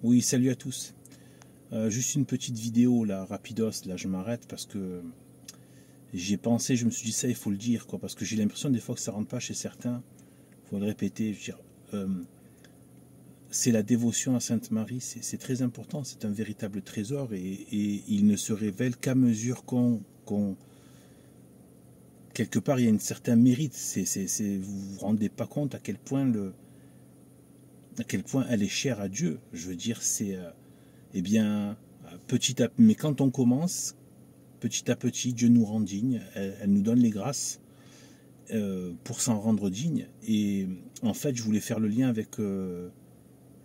Oui, salut à tous. Juste une petite vidéo là, rapidos, là je m'arrête parce que j'ai pensé, je me suis dit ça il faut le dire quoi, parce que j'ai l'impression des fois que ça rentre pas chez certains, il faut le répéter, je veux dire, c'est la dévotion à Sainte Marie, c'est très important, c'est un véritable trésor et il ne se révèle qu'à mesure quelque part il y a un certain mérite, vous vous rendez pas compte à quel point elle est chère à Dieu, je veux dire c'est eh bien, mais quand on commence, petit à petit, Dieu nous rend dignes, elle nous donne les grâces pour s'en rendre digne. Et en fait, je voulais faire le lien avec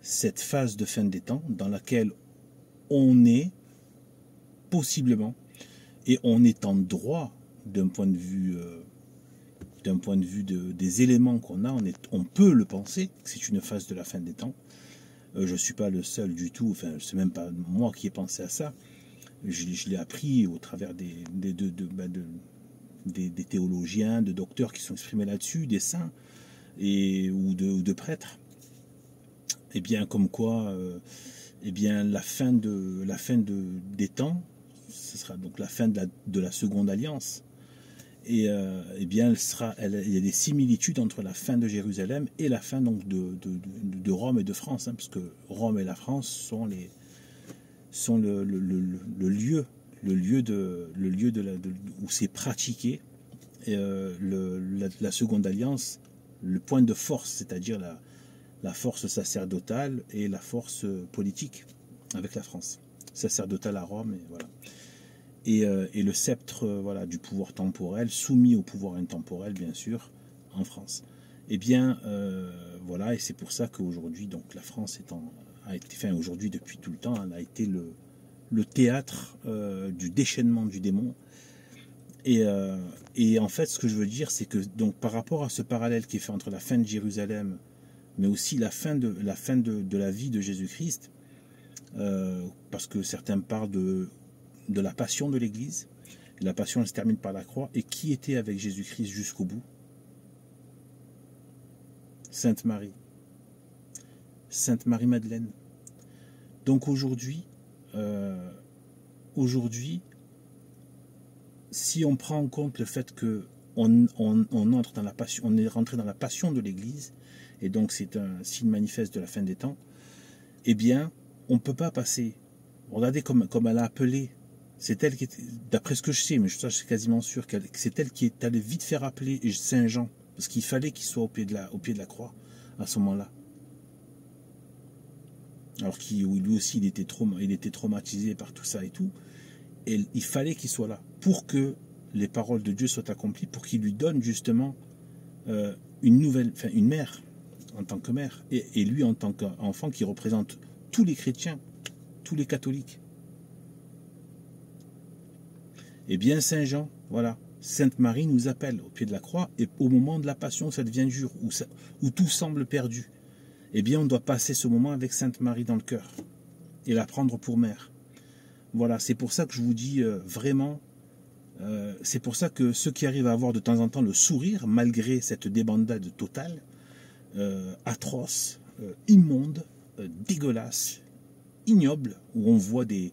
cette phase de fin des temps dans laquelle on est possiblement, et on est en droit d'un point de vue, des éléments qu'on a, on peut le penser, que c'est une phase de la fin des temps. Je ne suis pas le seul du tout, enfin, c'est même pas moi qui ai pensé à ça. Je l'ai appris au travers des théologiens, de docteurs qui sont exprimés là-dessus, des saints ou de prêtres. Et bien comme quoi, eh bien la fin des temps, ce sera donc la fin de la seconde alliance. Et eh bien il y a des similitudes entre la fin de Jérusalem et la fin donc de Rome et de France, hein, parce que Rome et la France sont le lieu où c'est pratiqué la seconde alliance, le point de force, c'est-à-dire la force sacerdotale et la force politique avec la France, sacerdotale à Rome, et voilà. Et le sceptre voilà, du pouvoir temporel, soumis au pouvoir intemporel, bien sûr, en France. Eh bien, voilà, et c'est pour ça qu'aujourd'hui, donc, la France a été, enfin, aujourd'hui, depuis tout le temps, elle a été le théâtre du déchaînement du démon. Et en fait, ce que je veux dire, c'est que donc, par rapport à ce parallèle qui est fait entre la fin de Jérusalem, mais aussi la fin de la vie de Jésus-Christ, parce que certains parlent de la passion de l'Église. La passion, elle se termine par la croix. Et qui était avec Jésus-Christ jusqu'au bout? Sainte Marie. Sainte Marie-Madeleine. Donc aujourd'hui, si on prend en compte le fait que on entre dans la passion, on est rentré dans la passion de l'Église, et donc c'est un signe manifeste de la fin des temps, eh bien, on ne peut pas passer. Regardez comme elle a appelé. C'est elle qui était, d'après ce que je sais, mais je suis quasiment sûr que c'est elle qui est allée vite faire appeler Saint Jean, parce qu'il fallait qu'il soit au pied de la croix à ce moment-là. Alors lui aussi, il était traumatisé par tout ça et tout. Et il fallait qu'il soit là pour que les paroles de Dieu soient accomplies, pour qu'il lui donne justement une mère en tant que mère, et lui en tant qu'enfant qui représente tous les chrétiens, tous les catholiques. Eh bien, Saint Jean, voilà, Sainte Marie nous appelle au pied de la croix, et au moment de la passion, ça devient dur, où tout semble perdu. Eh bien, on doit passer ce moment avec Sainte Marie dans le cœur, et la prendre pour mère. Voilà, c'est pour ça que je vous dis vraiment, c'est pour ça que ceux qui arrivent à avoir de temps en temps le sourire, malgré cette débandade totale, atroce, immonde, dégueulasse, ignoble, où on voit des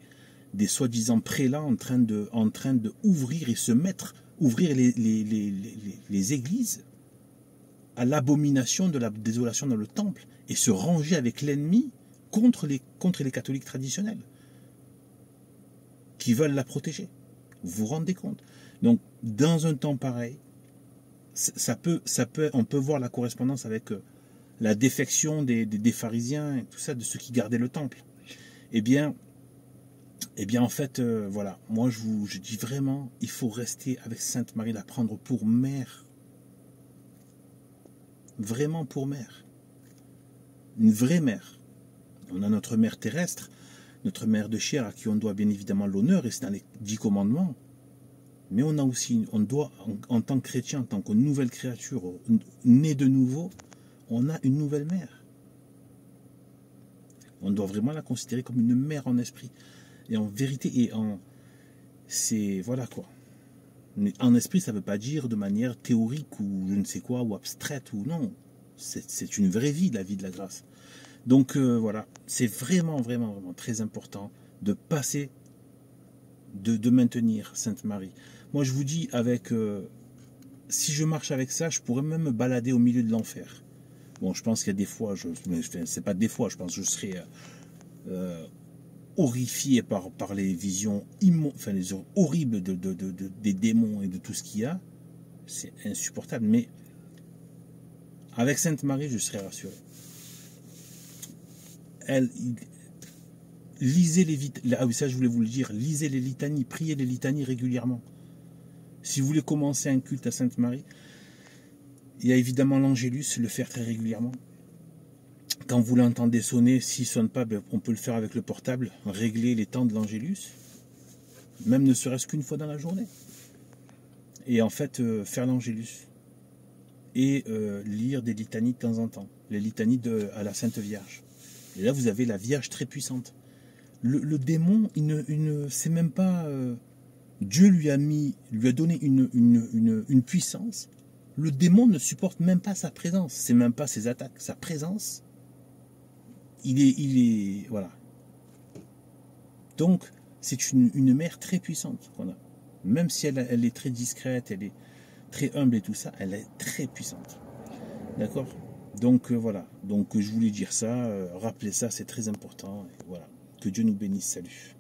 soi-disant prélats en train de ouvrir les églises à l'abomination de la désolation dans le temple, et se ranger avec l'ennemi contre les catholiques traditionnels qui veulent la protéger. Vous vous rendez compte? Donc, dans un temps pareil, on peut voir la correspondance avec la défection des pharisiens et tout ça, de ceux qui gardaient le temple. Eh bien en fait, voilà, moi je dis vraiment, il faut rester avec Sainte Marie, la prendre pour mère. Vraiment pour mère. Une vraie mère. On a notre mère terrestre, notre mère de chair, à qui on doit bien évidemment l'honneur, et c'est dans les 10 commandements. Mais on a aussi, on doit, en tant que chrétien, en tant que nouvelle créature, née de nouveau, on a une nouvelle mère. On doit vraiment la considérer comme une mère en esprit. Et en vérité, c'est, voilà quoi. Mais en esprit, ça ne veut pas dire de manière théorique ou je ne sais quoi, ou abstraite, ou non. C'est une vraie vie, la vie de la grâce. Donc voilà, c'est vraiment, vraiment, vraiment très important de passer, de maintenir Sainte Marie. Moi je vous dis, avec si je marche avec ça, je pourrais même me balader au milieu de l'enfer. Bon, je pense qu'il y a des fois, c'est pas des fois, je pense que je serais horrifié par les visions les horribles des démons et de tout ce qu'il y a. C'est insupportable, mais avec Sainte Marie, je serais rassuré. Lisez ah oui, ça je voulais vous le dire, lisez les litanies, priez les litanies régulièrement. Si vous voulez commencer un culte à Sainte Marie, il y a évidemment l'Angélus, le faire très régulièrement. Quand vous l'entendez sonner, s'il ne sonne pas, on peut le faire avec le portable, régler les temps de l'Angélus, même ne serait-ce qu'une fois dans la journée. Et en fait, faire l'Angélus. Et lire des litanies de temps en temps, les litanies à la Sainte Vierge. Et là, vous avez la Vierge très puissante. Le démon, c'est même pas... Dieu lui a donné une puissance. Le démon ne supporte même pas sa présence. C'est même pas ses attaques. Sa présence, il est voilà. Donc, c'est une mère très puissante qu'on a. Même si elle est très discrète, elle est très humble et tout ça, elle est très puissante. D'accord ? Donc voilà. Donc je voulais dire ça. Rappelez ça, c'est très important. Et voilà. Que Dieu nous bénisse. Salut.